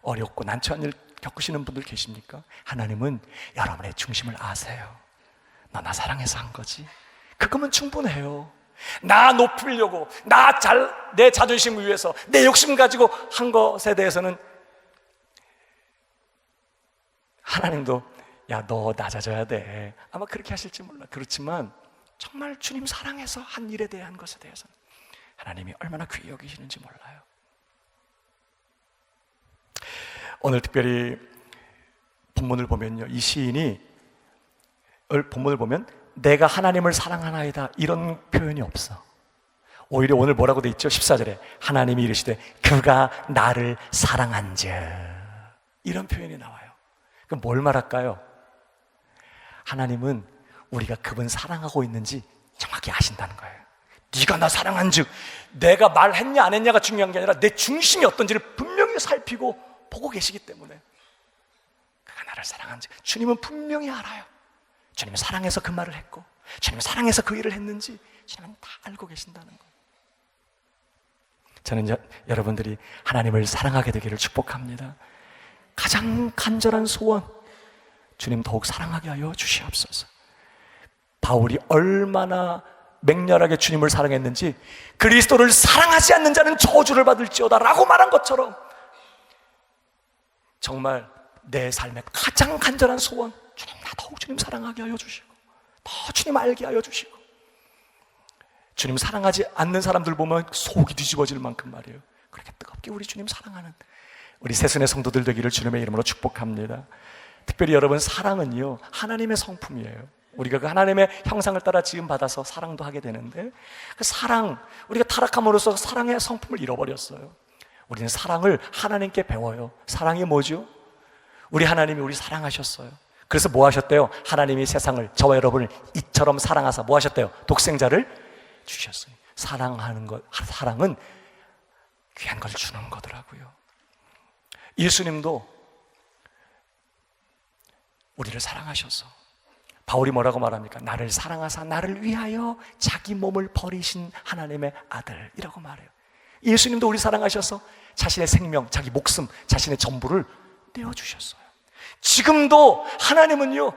어렵고 난처한 일 겪으시는 분들 계십니까? 하나님은 여러분의 중심을 아세요. 너 나 사랑해서 한 거지. 그거면 충분해요. 나 높이려고, 내 자존심을 위해서, 내 욕심 가지고 한 것에 대해서는 하나님도 야, 너 낮아져야 돼. 아마 그렇게 하실지 몰라. 그렇지만 정말 주님 사랑해서 한 일에 대한 것에 대해서는 하나님이 얼마나 귀히 여기시는지 몰라요. 오늘 특별히 본문을 보면요, 이 시인이 본문을 보면 내가 하나님을 사랑하나이다 이런 표현이 없어. 오히려 오늘 뭐라고 돼 있죠? 14절에 하나님이 이르시되 그가 나를 사랑한즉, 이런 표현이 나와요. 그럼 뭘 말할까요? 하나님은 우리가 그분 사랑하고 있는지 정확히 아신다는 거예요. 네가 나 사랑한즉, 내가 말했냐 안 했냐가 중요한 게 아니라 내 중심이 어떤지를 분명히 살피고 보고 계시기 때문에 그가 나를 사랑한즉, 주님은 분명히 알아요. 주님은 사랑해서 그 말을 했고, 주님은 사랑해서 그 일을 했는지 주님은 다 알고 계신다는 거예요. 저는 여러분들이 하나님을 사랑하게 되기를 축복합니다. 가장 간절한 소원, 주님 더욱 사랑하게 하여 주시옵소서. 바울이 얼마나 맹렬하게 주님을 사랑했는지, 그리스도를 사랑하지 않는 자는 저주를 받을지어다 라고 말한 것처럼 정말 내 삶의 가장 간절한 소원, 주님 나 더욱 주님 사랑하게 하여 주시고, 더 주님 알게 하여 주시고. 주님 사랑하지 않는 사람들 보면 속이 뒤집어질 만큼 말이에요. 그렇게 뜨겁게 우리 주님 사랑하는 우리 새순의 성도들 되기를 주님의 이름으로 축복합니다. 특별히 여러분, 사랑은요 하나님의 성품이에요. 우리가 그 하나님의 형상을 따라 지음받아서 사랑도 하게 되는데, 그 사랑, 우리가 타락함으로써 사랑의 성품을 잃어버렸어요. 우리는 사랑을 하나님께 배워요. 사랑이 뭐죠? 우리 하나님이 우리 사랑하셨어요. 그래서 뭐 하셨대요? 하나님이 세상을, 저와 여러분을 이처럼 사랑하사 뭐 하셨대요? 독생자를 주셨어요. 사랑하는 것, 사랑은 귀한 걸 주는 거더라고요. 예수님도 우리를 사랑하셔서, 바울이 뭐라고 말합니까? 나를 사랑하사 나를 위하여 자기 몸을 버리신 하나님의 아들이라고 말해요. 예수님도 우리 사랑하셔서 자신의 생명, 자기 목숨, 자신의 전부를 내어주셨어요. 지금도 하나님은요,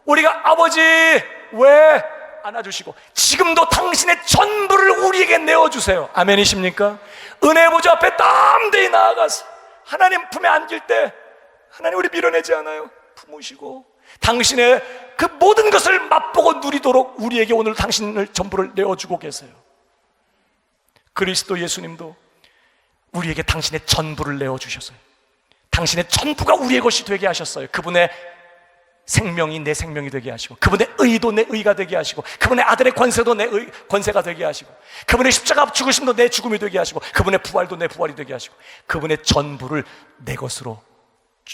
우리가 아버지 왜 안아주시고 지금도 당신의 전부를 우리에게 내어주세요. 아멘이십니까? 은혜 보좌 앞에 담대히 나아가서 하나님 품에 안길 때 하나님 우리 밀어내지 않아요. 품으시고 당신의 그 모든 것을 맛보고 누리도록 우리에게 오늘 당신을 전부를 내어주고 계세요. 그리스도 예수님도 우리에게 당신의 전부를 내어주셨어요. 당신의 전부가 우리의 것이 되게 하셨어요. 그분의 생명이 내 생명이 되게 하시고, 그분의 의도 내 의가 되게 하시고, 그분의 아들의 권세도 내 권세가 되게 하시고, 그분의 십자가 죽으심도 내 죽음이 되게 하시고, 그분의 부활도 내 부활이 되게 하시고, 그분의 전부를 내 것으로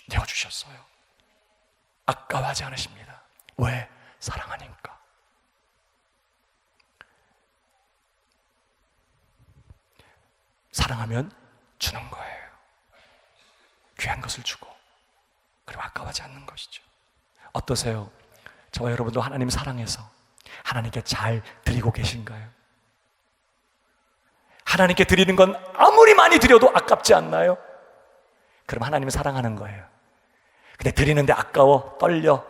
내어주셨어요. 아까워하지 않으십니다. 왜? 사랑하니까. 사랑하면 주는 거예요. 귀한 것을 주고, 그리고 아까워하지 않는 것이죠. 어떠세요? 저와 여러분도 하나님 사랑해서 하나님께 잘 드리고 계신가요? 하나님께 드리는 건 아무리 많이 드려도 아깝지 않나요? 그럼 하나님 사랑하는 거예요. 근데 드리는데 아까워, 떨려,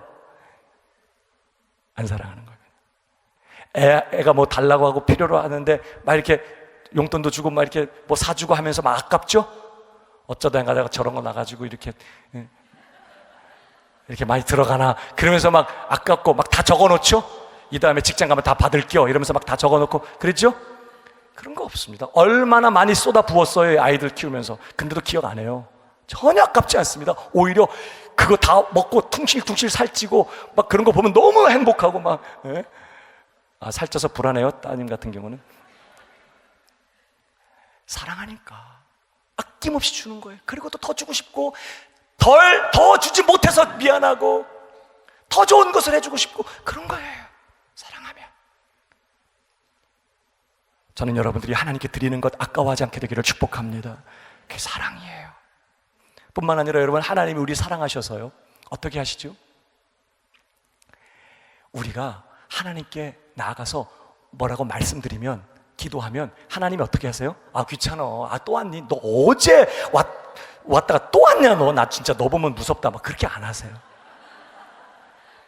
안 사랑하는 거예요. 애가 뭐 달라고 하고 필요로 하는데 막 이렇게 용돈도 주고 막 이렇게 뭐 사주고 하면서 막 아깝죠? 어쩌다 가다가 저런 거 나가지고 이렇게 많이 들어가나 그러면서 막 아깝고 막 다 적어놓죠? 이 다음에 직장 가면 다 받을게요 이러면서 막 다 적어놓고 그랬죠? 그런 거 없습니다. 얼마나 많이 쏟아 부었어요, 아이들 키우면서. 근데도 기억 안 해요. 전혀 아깝지 않습니다. 오히려 그거 다 먹고 퉁실퉁실 살찌고 막 그런 거 보면 너무 행복하고 막. 예? 아, 살쪄서 불안해요, 따님 같은 경우는. 사랑하니까 아낌없이 주는 거예요. 그리고 또 더 주고 싶고 더 주지 못해서 미안하고 더 좋은 것을 해주고 싶고 그런 거예요, 사랑하면. 저는 여러분들이 하나님께 드리는 것 아까워하지 않게 되기를 축복합니다. 그게 사랑이에요. 뿐만 아니라 여러분, 하나님이 우리 사랑하셔서요, 어떻게 하시죠? 우리가 하나님께 나아가서 뭐라고 말씀드리면, 기도하면 하나님이 어떻게 하세요? 아, 귀찮아. 아, 또 왔니? 너 어제 왔다가 또 왔냐? 너 나 진짜 너 보면 무섭다. 막 그렇게 안 하세요.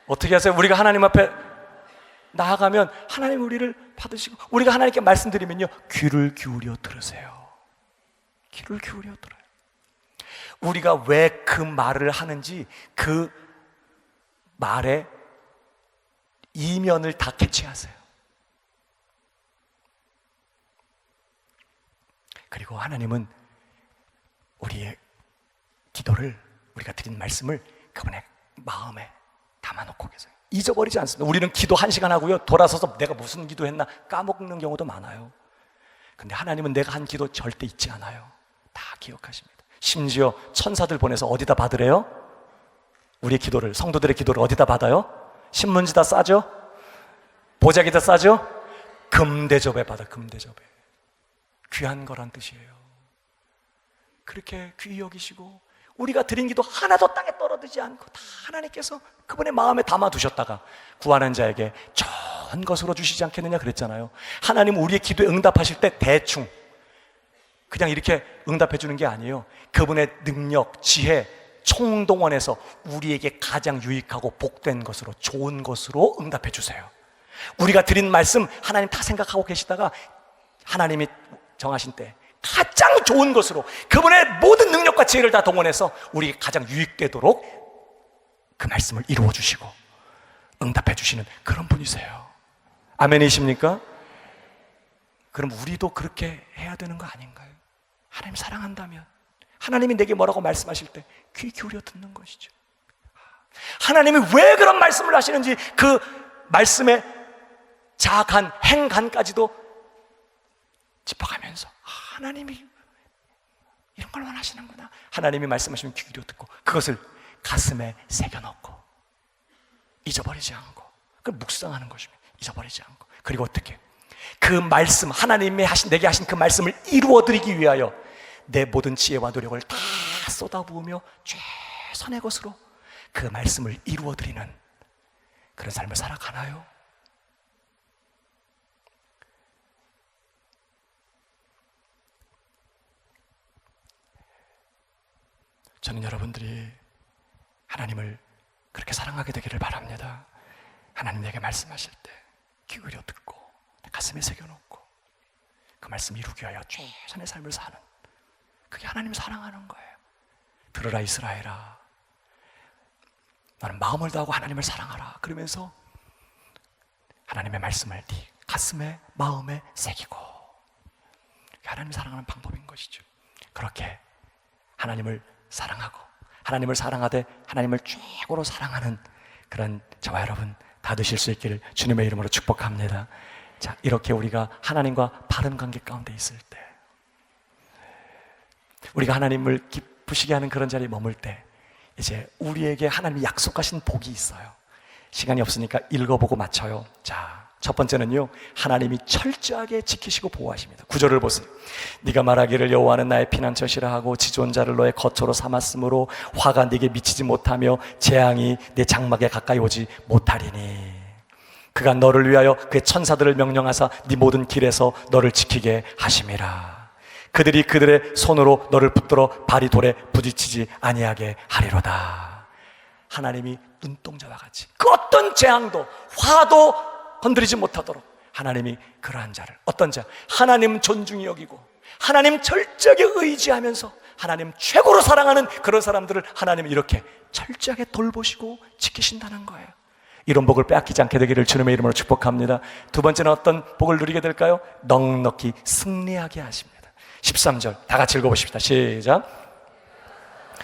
어떻게 하세요? 우리가 하나님 앞에 나아가면 하나님 우리를 받으시고, 우리가 하나님께 말씀드리면요, 귀를 기울여 들으세요. 귀를 기울여 들어요. 우리가 왜 그 말을 하는지 그 말의 이면을 다 캐치하세요. 그리고 하나님은 우리의 기도를, 우리가 드린 말씀을 그분의 마음에 담아놓고 계세요. 잊어버리지 않습니다. 우리는 기도 1시간 하고요, 돌아서서 내가 무슨 기도했나 까먹는 경우도 많아요. 근데 하나님은 내가 한 기도 절대 잊지 않아요. 다 기억하십니다. 심지어 천사들 보내서 어디다 받으래요? 우리의 기도를, 성도들의 기도를 어디다 받아요? 신문지다 싸죠? 보자기다 싸죠? 금대접에 받아. 금대접에. 귀한 거란 뜻이에요. 그렇게 귀히 여기시고 우리가 드린 기도 하나도 땅에 떨어지지 않고 다 하나님께서 그분의 마음에 담아두셨다가 구하는 자에게 좋은 것으로 주시지 않겠느냐 그랬잖아요. 하나님은 우리의 기도에 응답하실 때 대충 그냥 이렇게 응답해 주는 게 아니에요. 그분의 능력, 지혜, 총동원해서 우리에게 가장 유익하고 복된 것으로, 좋은 것으로 응답해 주세요. 우리가 드린 말씀 하나님 다 생각하고 계시다가 하나님이 정하신 때 가장 좋은 것으로 그분의 모든 능력과 지혜를 다 동원해서 우리에게 가장 유익되도록 그 말씀을 이루어 주시고 응답해 주시는 그런 분이세요. 아멘이십니까? 그럼 우리도 그렇게 해야 되는 거 아닌가요? 하나님 사랑한다면 하나님이 내게 뭐라고 말씀하실 때 귀 기울여 듣는 것이죠. 하나님이 왜 그런 말씀을 하시는지 그 말씀의 자간, 행간까지도 짚어가면서 하나님이 이런 걸 원하시는구나. 하나님이 말씀하시면 귀 기울여 듣고 그것을 가슴에 새겨넣고 잊어버리지 않고 그걸 묵상하는 것입니다. 잊어버리지 않고. 그리고 어떻게? 그 말씀, 하나님이 내게 하신 그 말씀을 이루어드리기 위하여 내 모든 지혜와 노력을 다 쏟아부으며 최선의 것으로 그 말씀을 이루어드리는 그런 삶을 살아가나요? 저는 여러분들이 하나님을 그렇게 사랑하게 되기를 바랍니다. 하나님 내게 말씀하실 때 귀 기울여 듣고 가슴에 새겨놓고 그 말씀 이루기 위하여 최선의 삶을 사는, 그게 하나님 사랑하는 거예요. 들으라 이스라엘아, 나는 마음을 다하고 하나님을 사랑하라. 그러면서 하나님의 말씀을 네 가슴에, 마음에 새기고, 그게 하나님 사랑하는 방법인 것이죠. 그렇게 하나님을 사랑하고 하나님을 사랑하되 하나님을 최고로 사랑하는 그런 저와 여러분 다 되실 수 있기를 주님의 이름으로 축복합니다. 자, 이렇게 우리가 하나님과 바른 관계 가운데 있을 때, 우리가 하나님을 기쁘시게 하는 그런 자리에 머물 때 이제 우리에게 하나님이 약속하신 복이 있어요. 시간이 없으니까 읽어보고 맞춰요. 자, 첫 번째는요, 하나님이 철저하게 지키시고 보호하십니다. 9절을 보세요. 네가 말하기를 여호와는 나의 피난처시라 하고 지존자를 너의 거처로 삼았으므로 화가 네게 미치지 못하며 재앙이 네 장막에 가까이 오지 못하리니 그가 너를 위하여 그의 천사들을 명령하사 네 모든 길에서 너를 지키게 하심이라. 그들이 그들의 손으로 너를 붙들어 발이 돌에 부딪히지 아니하게 하리로다. 하나님이 눈동자와 같이 그 어떤 재앙도 화도 건드리지 못하도록 하나님이 그러한 자를, 어떤 자? 하나님 존중히 여기고 하나님 철저하게 의지하면서 하나님 최고로 사랑하는 그런 사람들을 하나님이 이렇게 철저하게 돌보시고 지키신다는 거예요. 이런 복을 빼앗기지 않게 되기를 주님의 이름으로 축복합니다. 두 번째는 어떤 복을 누리게 될까요? 넉넉히 승리하게 하십니다. 13절 다 같이 읽어보십시다. 시작.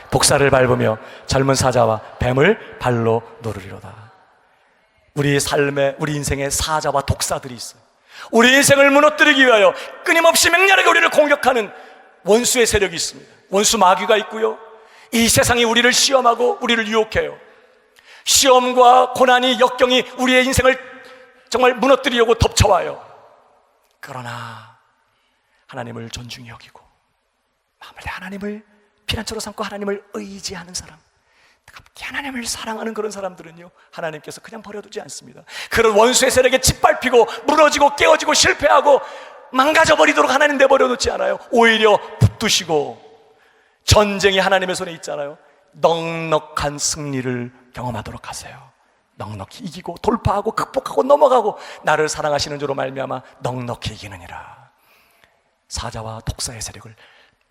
독사를 밟으며 젊은 사자와 뱀을 발로 노르리로다. 우리 삶에, 우리 인생에 사자와 독사들이 있어요. 우리 인생을 무너뜨리기 위하여 끊임없이 맹렬하게 우리를 공격하는 원수의 세력이 있습니다. 원수 마귀가 있고요, 이 세상이 우리를 시험하고 우리를 유혹해요. 시험과 고난이, 역경이 우리의 인생을 정말 무너뜨리려고 덮쳐와요. 그러나 하나님을 존중히 여기고 마음을 다해 하나님을 피난처로 삼고 하나님을 의지하는 사람, 뜨겁게 하나님을 사랑하는 그런 사람들은요, 하나님께서 그냥 버려두지 않습니다. 그런 원수의 세력에 짓밟히고 무너지고 깨어지고 실패하고 망가져버리도록 하나님 내버려 놓지 않아요. 오히려 붙드시고, 전쟁이 하나님의 손에 있잖아요. 넉넉한 승리를 경험하도록 하세요. 넉넉히 이기고 돌파하고 극복하고 넘어가고 나를 사랑하시는 줄로 말미암아 넉넉히 이기느니라. 사자와 독사의 세력을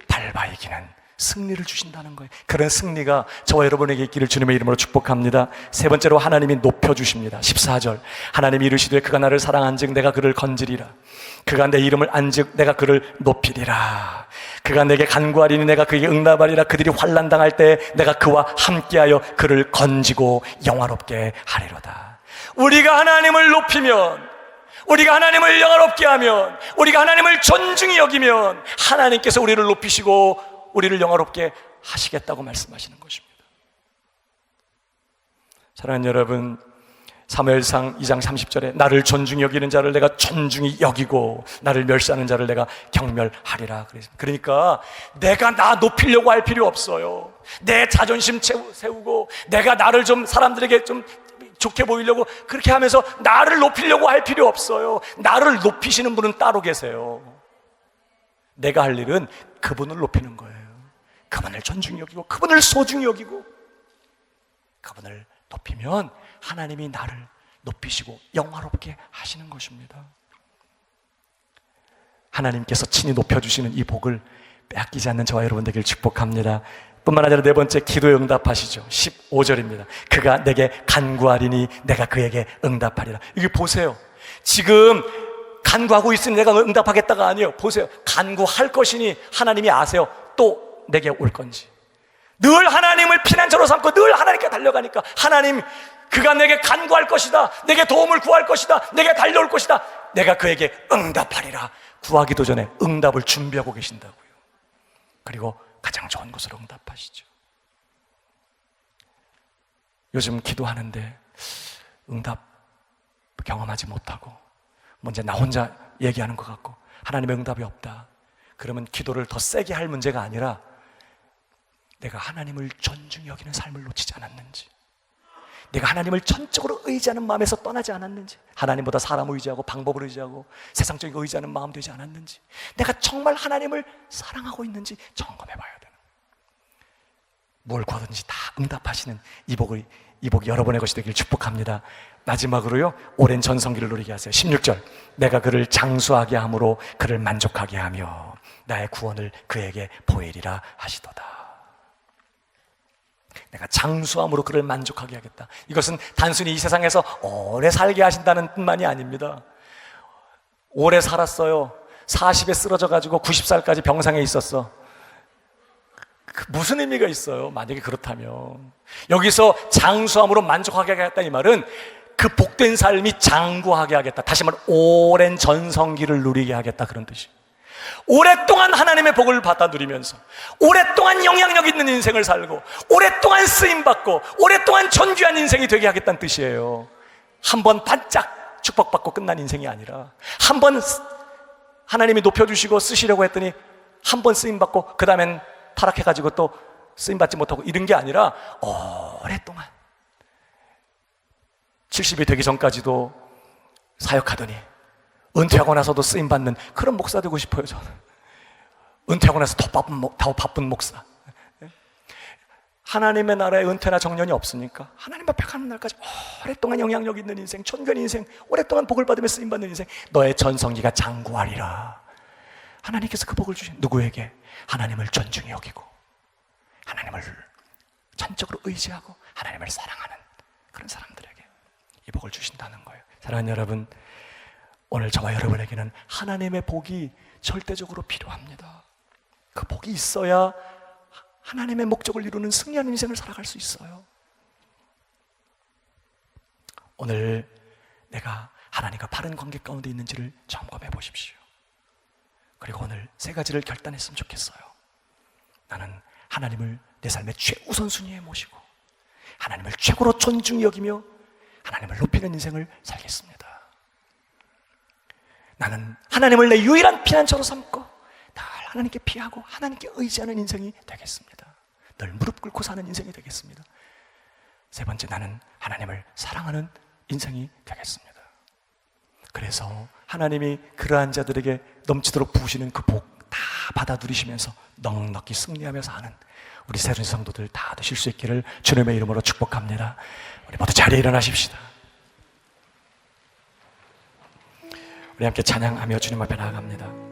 밟아 이기는 승리를 주신다는 거예요. 그런 승리가 저와 여러분에게 있기를 주님의 이름으로 축복합니다. 세 번째로 하나님이 높여주십니다. 14절 하나님이 이르시되 그가 나를 사랑한즉 내가 그를 건지리라. 그가 내 이름을 안즉 내가 그를 높이리라. 그가 내게 간구하리니 내가 그에게 응답하리라. 그들이 환난당할 때 내가 그와 함께하여 그를 건지고 영화롭게 하리로다. 우리가 하나님을 높이면, 우리가 하나님을 영화롭게 하면, 우리가 하나님을 존중히 여기면 하나님께서 우리를 높이시고 우리를 영화롭게 하시겠다고 말씀하시는 것입니다. 사랑하는 여러분, 사무엘상 2장 30절에 나를 존중히 여기는 자를 내가 존중히 여기고 나를 멸시하는 자를 내가 경멸하리라 그랬습니다. 그러니까 내가 나 높이려고 할 필요 없어요. 내 자존심 세우고 내가 나를 좀 사람들에게 좀 좋게 보이려고 그렇게 하면서 나를 높이려고 할 필요 없어요. 나를 높이시는 분은 따로 계세요. 내가 할 일은 그분을 높이는 거예요. 그분을 존중히 여기고 그분을 소중히 여기고 그분을 높이면 하나님이 나를 높이시고 영화롭게 하시는 것입니다. 하나님께서 친히 높여주시는 이 복을 빼앗기지 않는 저와 여러분 되길 축복합니다. 뿐만 아니라 네 번째, 기도에 응답하시죠. 15절입니다. 그가 내게 간구하리니 내가 그에게 응답하리라. 이게 보세요. 지금 간구하고 있으니 내가 응답하겠다가 아니에요. 보세요. 간구할 것이니 하나님이 아세요. 또 내게 올 건지. 늘 하나님을 피난처로 삼고 늘 하나님께 달려가니까 하나님, 그가 내게 간구할 것이다, 내게 도움을 구할 것이다, 내게 달려올 것이다, 내가 그에게 응답하리라. 구하기도 전에 응답을 준비하고 계신다고요. 그리고 가장 좋은 것으로 응답하시죠. 요즘 기도하는데 응답 경험하지 못하고 먼저 나 혼자 얘기하는 것 같고 하나님의 응답이 없다. 그러면 기도를 더 세게 할 문제가 아니라 내가 하나님을 존중히 여기는 삶을 놓치지 않았는지, 내가 하나님을 전적으로 의지하는 마음에서 떠나지 않았는지, 하나님보다 사람을 의지하고 방법을 의지하고 세상적인 거 의지하는 마음 되지 않았는지, 내가 정말 하나님을 사랑하고 있는지 점검해 봐야 되는, 뭘 구하든지 다 응답하시는 이 복이 여러분의 것이 되길 축복합니다. 마지막으로요, 오랜 전성기를 누리게 하세요. 16절 내가 그를 장수하게 함으로 그를 만족하게 하며 나의 구원을 그에게 보이리라 하시도다. 내가 장수함으로 그를 만족하게 하겠다. 이것은 단순히 이 세상에서 오래 살게 하신다는 뜻만이 아닙니다. 오래 살았어요. 40에 쓰러져 가지고 90살까지 병상에 있었어. 무슨 의미가 있어요? 만약에 그렇다면 여기서 장수함으로 만족하게 하겠다, 이 말은 그 복된 삶이 장구하게 하겠다, 다시 말해 오랜 전성기를 누리게 하겠다, 그런 뜻이에요. 오랫동안 하나님의 복을 받아 누리면서 오랫동안 영향력 있는 인생을 살고 오랫동안 쓰임받고 오랫동안 존귀한 인생이 되게 하겠다는 뜻이에요. 한번 반짝 축복받고 끝난 인생이 아니라 한번 하나님이 높여주시고 쓰시려고 했더니 한번 쓰임받고 그 다음엔 타락해가지고 또 쓰임받지 못하고 이런 게 아니라 오랫동안 70이 되기 전까지도 사역하더니 은퇴하고 나서도 쓰임받는 그런 목사 되고 싶어요. 저는 은퇴하고 나서 더 바쁜 목사. 하나님의 나라에 은퇴나 정년이 없으니까 하나님 앞에 가는 날까지 오랫동안 영향력 있는 인생, 존귀한 인생, 오랫동안 복을 받으며 쓰임받는 인생, 너의 전성기가 장구하리라. 하나님께서 그 복을 주신 누구에게? 하나님을 존중히 여기고 하나님을 전적으로 의지하고 하나님을 사랑하는 그런 사람들에게. 이 복을 주신다는 거예요. 사랑하는 여러분, 오늘 저와 여러분에게는 하나님의 복이 절대적으로 필요합니다. 그 복이 있어야 하나님의 목적을 이루는 승리하는 인생을 살아갈 수 있어요. 오늘 내가 하나님과 바른 관계 가운데 있는지를 점검해 보십시오. 그리고 오늘 세 가지를 결단했으면 좋겠어요. 나는 하나님을 내 삶의 최우선순위에 모시고 하나님을 최고로 존중히 여기며 하나님을 높이는 인생을 살겠습니다. 나는 하나님을 내 유일한 피난처로 삼고 늘 하나님께 피하고 하나님께 의지하는 인생이 되겠습니다. 늘 무릎 꿇고 사는 인생이 되겠습니다. 세 번째, 나는 하나님을 사랑하는 인생이 되겠습니다. 그래서 하나님이 그러한 자들에게 넘치도록 부으시는 그 복 다 받아 누리시면서 넉넉히 승리하면서 하는 우리 새로운 성도들 다 되실 수 있기를 주님의 이름으로 축복합니다. 우리 모두 자리에 일어나십시다. 우리 함께 찬양하며 주님 앞에 나아갑니다.